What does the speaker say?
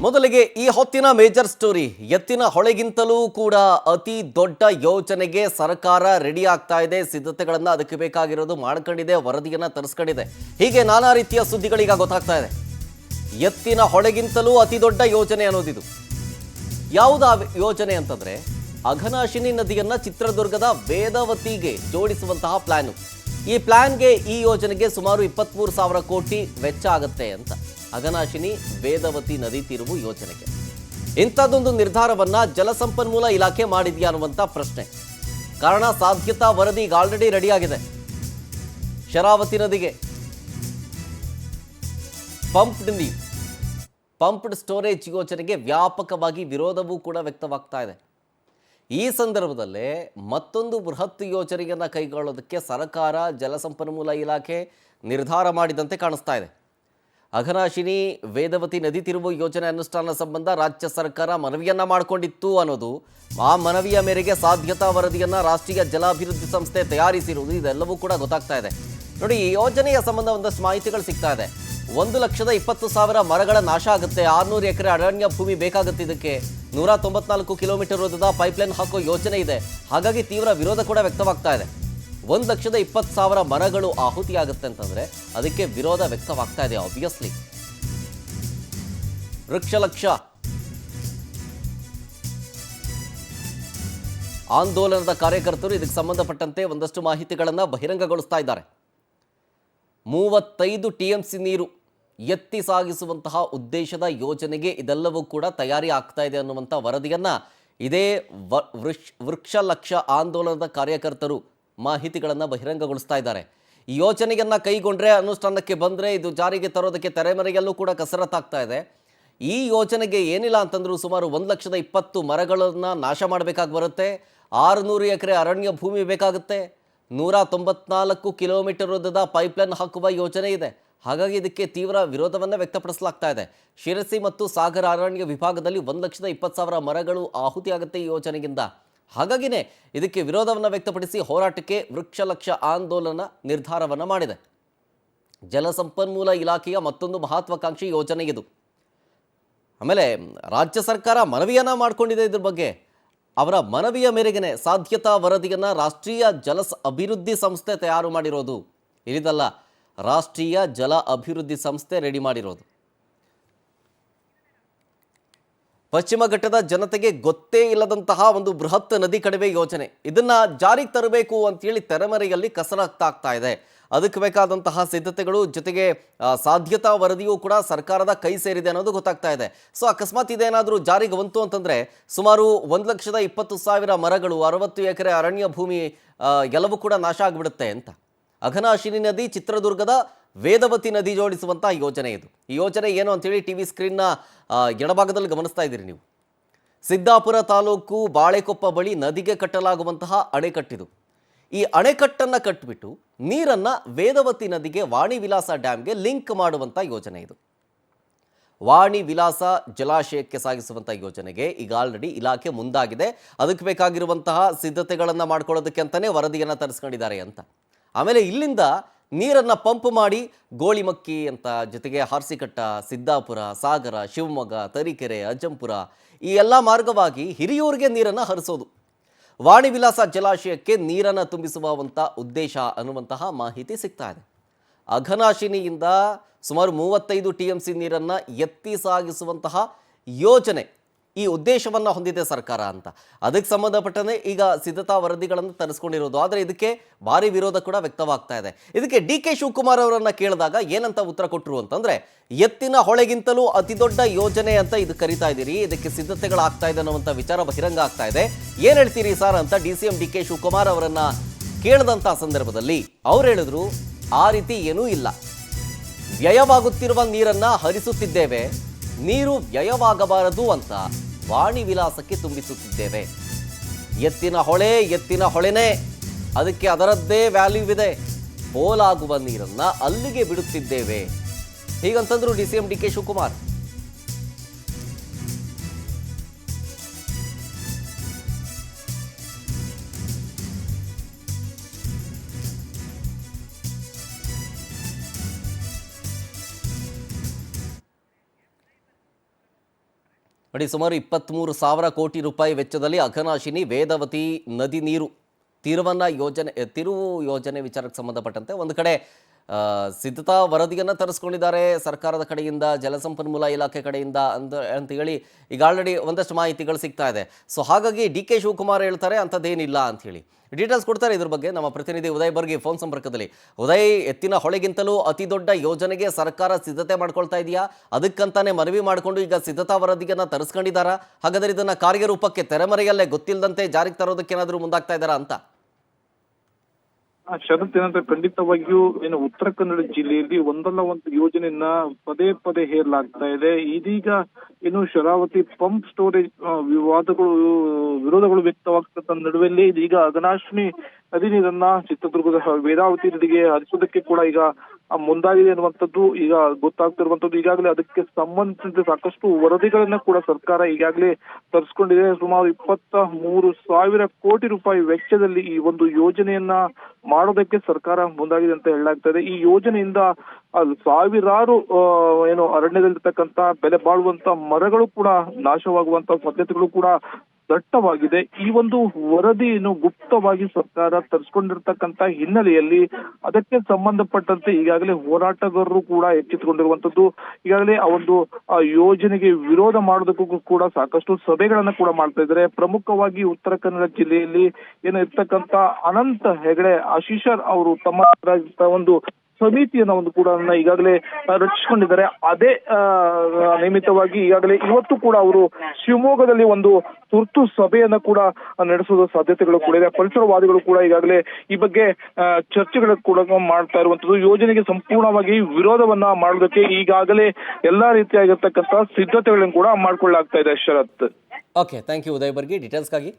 ಮೊದಲಿಗೆ ಈ ಹೊತ್ತಿನ ಮೇಜರ್ ಸ್ಟೋರಿ ಎತ್ತಿನ ಹೊಳೆಗಿಂತಲೂ ಕೂಡ ಅತಿ ದೊಡ್ಡ ಯೋಜನೆಗೆ ಸರ್ಕಾರ ರೆಡಿ ಆಗ್ತಾ ಇದೆ. ಸಿದ್ಧತೆಗಳನ್ನು ಅದಕ್ಕೆ ಬೇಕಾಗಿರೋದು ಮಾಡ್ಕೊಂಡಿದೆ, ವರದಿಯನ್ನು ತರಿಸ್ಕೊಂಡಿದೆ. ಹೀಗೆ ನಾನಾ ರೀತಿಯ ಸುದ್ದಿಗಳೀಗ ಗೊತ್ತಾಗ್ತಾ ಇದೆ. ಎತ್ತಿನ ಹೊಳೆಗಿಂತಲೂ ಅತಿ ದೊಡ್ಡ ಯೋಜನೆ ಅನ್ನೋದಿದು. ಯಾವುದಾ ಯೋಜನೆ ಅಂತಂದ್ರೆ ಅಘನಾಶಿನಿ ನದಿಯನ್ನ ಚಿತ್ರದುರ್ಗದ ವೇದವತಿಗೆ ಜೋಡಿಸುವಂತಹ ಪ್ಲಾನ್. ಈ ಪ್ಲಾನ್ಗೆ ಈ ಯೋಜನೆಗೆ ಸುಮಾರು 23,000 ಕೋಟಿ ವೆಚ್ಚ ಆಗುತ್ತೆ ಅಂತ. ಅಘನಾಶಿನಿ ವೇದವತಿ ನದಿ ತಿರುವು ಯೋಜನೆಗೆ ಇಂಥದ್ದೊಂದು ನಿರ್ಧಾರವನ್ನ ಜಲಸಂಪನ್ಮೂಲ ಇಲಾಖೆ ಮಾಡಿದ್ಯಾ ಅನ್ನುವಂಥ ಪ್ರಶ್ನೆ. ಕಾರಣ ಸಾಧ್ಯತಾ ವರದಿ ಈಗ ಆಲ್ರೆಡಿ ರೆಡಿ ಆಗಿದೆ. ಶರಾವತಿ ನದಿಗೆ ಪಂಪ್ಡ್ ಸ್ಟೋರೇಜ್ ಯೋಜನೆಗೆ ವ್ಯಾಪಕವಾಗಿ ವಿರೋಧವೂ ಕೂಡ ವ್ಯಕ್ತವಾಗ್ತಾ ಇದೆ. ಈ ಸಂದರ್ಭದಲ್ಲೇ ಮತ್ತೊಂದು ಬೃಹತ್ ಯೋಜನೆಯನ್ನು ಕೈಗೊಳ್ಳೋದಕ್ಕೆ ಸರ್ಕಾರ ಜಲಸಂಪನ್ಮೂಲ ಇಲಾಖೆ ನಿರ್ಧಾರ ಮಾಡಿದಂತೆ ಕಾಣಿಸ್ತಾ ಇದೆ. ಅಘನಾಶಿನಿ ವೇದವತಿ ನದಿ ತಿರುವು ಯೋಜನೆ ಅನುಷ್ಠಾನ ಸಂಬಂಧ ರಾಜ್ಯ ಸರ್ಕಾರ ಮನವಿಯನ್ನ ಮಾಡಿಕೊಂಡಿತ್ತು ಅನ್ನೋದು, ಆ ಮನವಿಯ ಮೇರೆಗೆ ಸಾಧ್ಯತಾ ವರದಿಯನ್ನ ರಾಷ್ಟ್ರೀಯ ಜಲಾಭಿವೃದ್ಧಿ ಸಂಸ್ಥೆ ತಯಾರಿಸಿರುವುದು, ಇದೆಲ್ಲವೂ ಕೂಡ ಗೊತ್ತಾಗ್ತಾ ಇದೆ. ನೋಡಿ, ಈ ಯೋಜನೆಯ ಸಂಬಂಧ ಒಂದಷ್ಟು ಮಾಹಿತಿಗಳು ಸಿಗ್ತಾ ಇದೆ. 1,20,000 ಮರಗಳ ನಾಶ ಆಗುತ್ತೆ. 600 ಎಕರೆ ಅರಣ್ಯ ಭೂಮಿ ಬೇಕಾಗುತ್ತೆ. ಇದಕ್ಕೆ 194 ಕಿಲೋಮೀಟರ್ ಉದ್ದದ ಪೈಪ್ಲೈನ್ ಹಾಕೋ ಯೋಜನೆ ಇದೆ. ಹಾಗಾಗಿ ತೀವ್ರ ವಿರೋಧ ಕೂಡ ವ್ಯಕ್ತವಾಗ್ತಾ ಇದೆ. 1,20,000 ಮರಗಳು ಆಹುತಿಯಾಗುತ್ತೆ ಅಂತಂದ್ರೆ ಅದಕ್ಕೆ ವಿರೋಧ ವ್ಯಕ್ತವಾಗ್ತಾ ಇದೆ. ಆಬ್ವಿಯಸ್ಲಿ ವೃಕ್ಷಲಕ್ಷ ಆಂದೋಲನದ ಕಾರ್ಯಕರ್ತರು ಇದಕ್ಕೆ ಸಂಬಂಧಪಟ್ಟಂತೆ ಒಂದಷ್ಟು ಮಾಹಿತಿಗಳನ್ನು ಬಹಿರಂಗಗೊಳಿಸ್ತಾ ಇದ್ದಾರೆ. 35 TMC ನೀರು ಎತ್ತಿ ಸಾಗಿಸುವಂತಹ ಉದ್ದೇಶದ ಯೋಜನೆಗೆ ಇದೆಲ್ಲವೂ ಕೂಡ ತಯಾರಿ ಆಗ್ತಾ ಇದೆ ಅನ್ನುವಂಥ ವರದಿಯನ್ನ ಇದೇ ವೃಕ್ಷಲಕ್ಷ ಆಂದೋಲನದ ಕಾರ್ಯಕರ್ತರು ಮಾಹಿತಿಗಳನ್ನು ಬಹಿರಂಗಗೊಳಿಸ್ತಾ ಇದ್ದಾರೆ. ಈ ಯೋಜನೆಯನ್ನು ಕೈಗೊಂಡ್ರೆ, ಅನುಷ್ಠಾನಕ್ಕೆ ಬಂದರೆ ಇದು ಜಾರಿಗೆ ತರೋದಕ್ಕೆ ತೆರೆಮರೆಯಲ್ಲೂ ಕೂಡ ಕಸರತ್ತಾಗ್ತಾ ಇದೆ. ಈ ಯೋಜನೆಗೆ ಏನಿಲ್ಲ ಅಂತಂದ್ರೂ ಸುಮಾರು 1,20,000 ಮರಗಳನ್ನು ನಾಶ ಮಾಡಬೇಕಾಗಿ ಬರುತ್ತೆ. 600 ಎಕರೆ ಅರಣ್ಯ ಭೂಮಿ ಬೇಕಾಗುತ್ತೆ. 194 ಕಿಲೋಮೀಟರ್ ಉದ್ದದ ಪೈಪ್ಲೈನ್ ಹಾಕುವ ಯೋಜನೆ ಇದೆ. ಹಾಗಾಗಿ ಇದಕ್ಕೆ ತೀವ್ರ ವಿರೋಧವನ್ನು ವ್ಯಕ್ತಪಡಿಸಲಾಗ್ತಾ ಇದೆ. ಶಿರಸಿ ಮತ್ತು ಸಾಗರ ಅರಣ್ಯ ವಿಭಾಗದಲ್ಲಿ 1,20,000 ಮರಗಳು ಆಹುತಿಯಾಗುತ್ತೆ ಈ ಯೋಜನೆಯಿಂದ. ಹಾಗಾಗಿನೇ ಇದಕ್ಕೆ ವಿರೋಧವನ್ನು ವ್ಯಕ್ತಪಡಿಸಿ ಹೋರಾಟಕ್ಕೆ ವೃಕ್ಷಲಕ್ಷ ಆಂದೋಲನ ನಿರ್ಧಾರವನ್ನು ಮಾಡಿದೆ. ಜಲಸಂಪನ್ಮೂಲ ಇಲಾಖೆಯ ಮತ್ತೊಂದು ಮಹತ್ವಾಕಾಂಕ್ಷಿ ಯೋಜನೆ ಇದು. ಆಮೇಲೆ ರಾಜ್ಯ ಸರ್ಕಾರ ಮನವಿಯನ್ನು ಮಾಡಿಕೊಂಡಿದೆ. ಇದ್ರ ಬಗ್ಗೆ ಅವರ ಮನವಿಯ ಮೇರೆಗೆ ಸಾಧ್ಯತಾ ವರದಿಯನ್ನು ರಾಷ್ಟ್ರೀಯ ಜಲ ಅಭಿವೃದ್ಧಿ ಸಂಸ್ಥೆ ತಯಾರು ಮಾಡಿರೋದು. ಇಲ್ಲಿದಲ್ಲ, ರಾಷ್ಟ್ರೀಯ ಜಲ ಅಭಿವೃದ್ಧಿ ಸಂಸ್ಥೆ ರೆಡಿ ಮಾಡಿರೋದು. ಪಶ್ಚಿಮ ಘಟ್ಟದ ಜನತೆಗೆ ಗೊತ್ತೇ ಇಲ್ಲದಂತಹ ಒಂದು ಬೃಹತ್ ನದಿ ಕಣಿವೆ ಯೋಜನೆ, ಇದನ್ನ ಜಾರಿಗೆ ತರಬೇಕು ಅಂತೇಳಿ ತೆರೆಮರೆಯಲ್ಲಿ ಕಸರತ್ತಾಗ್ತಾ ಇದೆ. ಅದಕ್ಕೆ ಬೇಕಾದಂತಹ ಸಿದ್ಧತೆಗಳು ಜೊತೆಗೆ ಸಾಧ್ಯತಾ ವರದಿಯೂ ಕೂಡ ಸರ್ಕಾರದ ಕೈ ಸೇರಿದೆ ಅನ್ನೋದು ಗೊತ್ತಾಗ್ತಾ ಇದೆ. ಸೊ ಅಕಸ್ಮಾತ್ ಇದೇನಾದರೂ ಜಾರಿಗೆ ಬಂತು ಅಂತಂದರೆ ಸುಮಾರು 1,20,000 ಮರಗಳು, 60 ಎಕರೆ ಅರಣ್ಯ ಭೂಮಿ ಎಲ್ಲವೂ ಕೂಡ ನಾಶ ಆಗಿಬಿಡುತ್ತೆ ಅಂತ. ಅಘನಾಶಿನಿ ನದಿ ಚಿತ್ರದುರ್ಗದ ವೇದವತಿ ನದಿ ಜೋಡಿಸುವಂಥ ಯೋಜನೆ ಇದು. ಈ ಯೋಜನೆ ಏನು ಅಂತೇಳಿ ಟಿ ವಿ ಸ್ಕ್ರೀನ್ನ ಎಡಭಾಗದಲ್ಲಿ ಗಮನಿಸ್ತಾ ಇದ್ದೀರಿ ನೀವು. ಸಿದ್ದಾಪುರ ತಾಲೂಕು ಬಾಳೆಕೊಪ್ಪ ಬಳಿ ನದಿಗೆ ಕಟ್ಟಲಾಗುವಂತಹ ಅಣೆಕಟ್ಟಿದು. ಈ ಅಣೆಕಟ್ಟನ್ನು ಕಟ್ಟಿಬಿಟ್ಟು ನೀರನ್ನು ವೇದವತಿ ನದಿಗೆ ವಾಣಿ ವಿಲಾಸ ಡ್ಯಾಮ್ಗೆ ಲಿಂಕ್ ಮಾಡುವಂಥ ಯೋಜನೆ ಇದು. ವಾಣಿ ವಿಲಾಸ ಜಲಾಶಯಕ್ಕೆ ಸಾಗಿಸುವಂಥ ಯೋಜನೆಗೆ ಈಗ ಆಲ್ರೆಡಿ ಇಲಾಖೆ ಮುಂದಾಗಿದೆ. ಅದಕ್ಕೆ ಬೇಕಾಗಿರುವಂತಹ ಸಿದ್ಧತೆಗಳನ್ನು ಮಾಡ್ಕೊಳ್ಳೋದಕ್ಕೆ ಅಂತಲೇ ವರದಿಯನ್ನು ತರಿಸ್ಕೊಂಡಿದ್ದಾರೆ ಅಂತ. ಆಮೇಲೆ ಇಲ್ಲಿಂದ ನೀರನ್ನು ಪಂಪ್ ಮಾಡಿ ಗೋಳಿಮಕ್ಕಿ ಅಂತ, ಜೊತೆಗೆ ಹಾರ್ಸಿಕಟ್ಟ, ಸಿದ್ದಾಪುರ, ಸಾಗರ, ಶಿವಮೊಗ್ಗ, ತರೀಕೆರೆ, ಅಜ್ಜಂಪುರ ಈ ಎಲ್ಲ ಮಾರ್ಗವಾಗಿ ಹಿರಿಯೂರಿಗೆ ನೀರನ್ನು ಹರಿಸೋದು. ವಾಣಿ ವಿಲಾಸ ಜಲಾಶಯಕ್ಕೆ ನೀರನ್ನು ತುಂಬಿಸುವಂಥ ಉದ್ದೇಶ ಅನ್ನುವಂತಹ ಮಾಹಿತಿ ಸಿಗ್ತಾ ಇದೆ. ಅಘನಾಶಿನಿಯಿಂದ ಸುಮಾರು 35 TMC ನೀರನ್ನು ಎತ್ತಿ ಸಾಗಿಸುವಂತಹ ಯೋಜನೆ, ಈ ಉದ್ದೇಶವನ್ನು ಹೊಂದಿದೆ ಸರ್ಕಾರ ಅಂತ. ಅದಕ್ಕೆ ಸಂಬಂಧಪಟ್ಟಂತೆ ಈಗ ಸಿದ್ಧತಾ ವರದಿಗಳನ್ನು ತರಿಸ್ಕೊಂಡಿರೋದು. ಆದರೆ ಇದಕ್ಕೆ ಭಾರಿ ವಿರೋಧ ಕೂಡ ವ್ಯಕ್ತವಾಗ್ತಾ ಇದೆ. ಇದಕ್ಕೆ DK ಶಿವಕುಮಾರ್ ಅವರನ್ನು ಕೇಳಿದಾಗ ಏನಂತ ಉತ್ತರ ಕೊಟ್ಟರು ಅಂತಂದರೆ, ಎತ್ತಿನ ಹೊಳೆಗಿಂತಲೂ ಅತಿ ದೊಡ್ಡ ಯೋಜನೆ ಅಂತ ಇದು ಕರಿತಾ ಇದ್ದೀರಿ, ಇದಕ್ಕೆ ಸಿದ್ಧತೆಗಳಾಗ್ತಾ ಇದೆ ಅನ್ನುವಂಥ ವಿಚಾರ ಬಹಿರಂಗ ಆಗ್ತಾ ಇದೆ. ಏನು ಹೇಳ್ತೀರಿ ಸರ್ ಅಂತ DCM DK ಶಿವಕುಮಾರ್ ಅವರನ್ನು ಕೇಳಿದಂಥ ಸಂದರ್ಭದಲ್ಲಿ ಅವ್ರು ಹೇಳಿದ್ರು, ಆ ರೀತಿ ಏನೂ ಇಲ್ಲ, ವ್ಯಯವಾಗುತ್ತಿರುವ ನೀರನ್ನು ಹರಿಸುತ್ತಿದ್ದೇವೆ, ನೀರು ವ್ಯಯವಾಗಬಾರದು ಅಂತ ವಾಣಿ ವಿಲಾಸಕ್ಕೆ ತುಂಬಿಸುತ್ತಿದ್ದೇವೆ. ಎತ್ತಿನ ಹೊಳೆನೇ, ಅದಕ್ಕೆ ಅದರದ್ದೇ ವ್ಯಾಲ್ಯೂ ಇದೆ, ಪೋಲಾಗುವ ನೀರನ್ನು ಅಲ್ಲಿಗೆ ಬಿಡುತ್ತಿದ್ದೇವೆ ಹೀಗಂತಂದ್ರು DCM DK ಶಿವಕುಮಾರ್. ನೋಡಿ, ಸುಮಾರು 23,000 ಕೋಟಿ ರೂಪಾಯಿ ವೆಚ್ಚದಲ್ಲಿ ಅಘನಾಶಿನಿ ವೇದವತಿ ನದಿ ನೀರು ತಿರುವು ಯೋಜನೆ ವಿಚಾರಕ್ಕೆ ಸಂಬಂಧಪಟ್ಟಂತೆ ಒಂದು ಕಡೆ ಸಿದ್ಧತಾ ವರದಿಯನ್ನು ತರಿಸ್ಕೊಂಡಿದ್ದಾರೆ ಸರ್ಕಾರದ ಕಡೆಯಿಂದ, ಜಲಸಂಪನ್ಮೂಲ ಇಲಾಖೆ ಕಡೆಯಿಂದ ಅಂತ ಹೇಳಿ ಈಗ ಆಲ್ರೆಡಿ ಒಂದಷ್ಟು ಮಾಹಿತಿಗಳು ಸಿಗ್ತಾ ಇದೆ. ಸೊ ಹಾಗಾಗಿ DK ಶಿವಕುಮಾರ್ ಹೇಳ್ತಾರೆ ಅಂಥದ್ದೇನಿಲ್ಲ ಅಂತ ಹೇಳಿ ಡೀಟೇಲ್ಸ್ ಕೊಡ್ತಾರೆ ಇದ್ರ ಬಗ್ಗೆ ನಮ್ಮ ಪ್ರತಿನಿಧಿ ಉದಯ್ ಬರ್ಗಿ ಫೋನ್ ಸಂಪರ್ಕದಲ್ಲಿ. ಉದಯ್, ಎತ್ತಿನ ಹೊಳೆಗಿಂತಲೂ ಅತಿ ದೊಡ್ಡ ಯೋಜನೆಗೆ ಸರ್ಕಾರ ಸಿದ್ಧತೆ ಮಾಡ್ಕೊಳ್ತಾ ಇದೆಯಾ? ಅದಕ್ಕಂತಾನೆ ಮನವಿ ಮಾಡಿಕೊಂಡು ಈಗ ಸಿದ್ಧತಾ ವರದಿಯನ್ನು ತರಿಸ್ಕೊಂಡಿದ್ದಾರಾ? ಹಾಗಾದ್ರೆ ಇದನ್ನ ಕಾರ್ಯರೂಪಕ್ಕೆ ತೆರೆಮರೆಯಲ್ಲೇ ಗೊತ್ತಿಲ್ಲದಂತೆ ಜಾರಿಗೆ ತರೋದಕ್ಕೆ ಏನಾದರೂ ಮುಂದಾಗ್ತಾ ಇದ್ದಾರಾ ಅಂತ? ಶರತ್, ಏನಂದ್ರೆ ಖಂಡಿತವಾಗಿಯೂ ಏನು ಉತ್ತರ ಕನ್ನಡ ಜಿಲ್ಲೆಯಲ್ಲಿ ಒಂದಲ್ಲ ಒಂದು ಯೋಜನೆಯನ್ನ ಪದೇ ಪದೇ ಹೇರಲಾಗ್ತಾ ಇದೆ. ಇದೀಗ ಏನು ಶರಾವತಿ ಪಂಪ್ ಸ್ಟೋರೇಜ್ ವಿರೋಧಗಳು ವ್ಯಕ್ತವಾಗ್ತಕ್ಕ ನಡುವೆಯಲ್ಲಿ ಇದೀಗ ಅಘನಾಶಿನಿ ನದಿ ನೀರನ್ನ ಚಿತ್ರದುರ್ಗದ ವೇದಾವತಿ ನದಿಗೆ ಹರಿಸೋದಕ್ಕೆ ಕೂಡ ಈಗ ಮುಂದಾಗಿದೆ ಅನ್ನುವಂಥದ್ದು ಈಗ ಗೊತ್ತಾಗ್ತಿರುವಂತದ್ದು. ಈಗಾಗಲೇ ಅದಕ್ಕೆ ಸಂಬಂಧಿಸಿದಂತೆ ಸಾಕಷ್ಟು ವರದಿಗಳನ್ನ ಕೂಡ ಸರ್ಕಾರ ಈಗಾಗಲೇ ತರಿಸ್ಕೊಂಡಿದೆ. ಸುಮಾರು 23,000 ಕೋಟಿ ರೂಪಾಯಿ ವೆಚ್ಚದಲ್ಲಿ ಈ ಒಂದು ಯೋಜನೆಯನ್ನ ಮಾಡೋದಕ್ಕೆ ಸರ್ಕಾರ ಮುಂದಾಗಿದೆ ಅಂತ ಹೇಳಲಾಗ್ತಾ ಇದೆ. ಈ ಯೋಜನೆಯಿಂದ ಸಾವಿರಾರು ಏನು ಅರಣ್ಯದಲ್ಲಿರ್ತಕ್ಕಂಥ ಬೆಲೆ ಬಾಳುವಂತ ಮರಗಳು ಕೂಡ ನಾಶವಾಗುವಂತ ಸಾಧ್ಯತೆಗಳು ಕೂಡ ದಟ್ಟವಾಗಿದೆ. ಈ ಒಂದು ವರದಿಯನ್ನು ಗುಪ್ತವಾಗಿ ಸರ್ಕಾರ ತರಿಸ್ಕೊಂಡಿರ್ತಕ್ಕಂಥ ಹಿನ್ನೆಲೆಯಲ್ಲಿ ಅದಕ್ಕೆ ಸಂಬಂಧಪಟ್ಟಂತೆ ಈಗಾಗಲೇ ಹೋರಾಟಗಾರರು ಕೂಡ ಎಚ್ಚೆತ್ತುಕೊಂಡಿರುವಂತದ್ದು. ಈಗಾಗಲೇ ಆ ಒಂದು ಯೋಜನೆಗೆ ವಿರೋಧ ಮಾಡೋದಕ್ಕೂ ಕೂಡ ಸಾಕಷ್ಟು ಸಭೆಗಳನ್ನ ಕೂಡ ಮಾಡ್ತಾ ಇದ್ದಾರೆ. ಪ್ರಮುಖವಾಗಿ ಉತ್ತರ ಕನ್ನಡ ಜಿಲ್ಲೆಯಲ್ಲಿ ಏನು ಇರ್ತಕ್ಕಂಥ ಅನಂತ ಹೆಗಡೆ ಆಶೀಷರ್ ಅವರು ತಮ್ಮ ಒಂದು ಸಮಿತಿಯನ್ನ ಒಂದು ಕೂಡ ಈಗಾಗಲೇ ರಚಿಸಿಕೊಂಡಿದ್ದಾರೆ. ಅದೇ ನಿಮಿತ್ತವಾಗಿ ಈಗಾಗಲೇ ಇವತ್ತು ಕೂಡ ಅವರು ಶಿವಮೊಗ್ಗದಲ್ಲಿ ಒಂದು ತುರ್ತು ಸಭೆಯನ್ನ ಕೂಡ ನಡೆಸುವ ಸಾಧ್ಯತೆಗಳು ಕೂಡ ಇದೆ. ಪರಿಸರವಾದಿಗಳು ಕೂಡ ಈಗಾಗಲೇ ಈ ಬಗ್ಗೆ ಚರ್ಚೆಗಳು ಕೂಡ ಮಾಡ್ತಾ ಇರುವಂತದ್ದು. ಯೋಜನೆಗೆ ಸಂಪೂರ್ಣವಾಗಿ ವಿರೋಧವನ್ನ ಮಾಡೋದಕ್ಕೆ ಈಗಾಗಲೇ ಎಲ್ಲಾ ರೀತಿಯಾಗಿರ್ತಕ್ಕಂಥ ಸಿದ್ಧತೆಗಳನ್ನು ಕೂಡ ಮಾಡ್ಕೊಳ್ಳಲಾಗ್ತಾ ಇದೆ. Sharath. Okay, thank you Uday Bargi ಡೀಟೇಲ್ಸ್ಗಾಗಿ.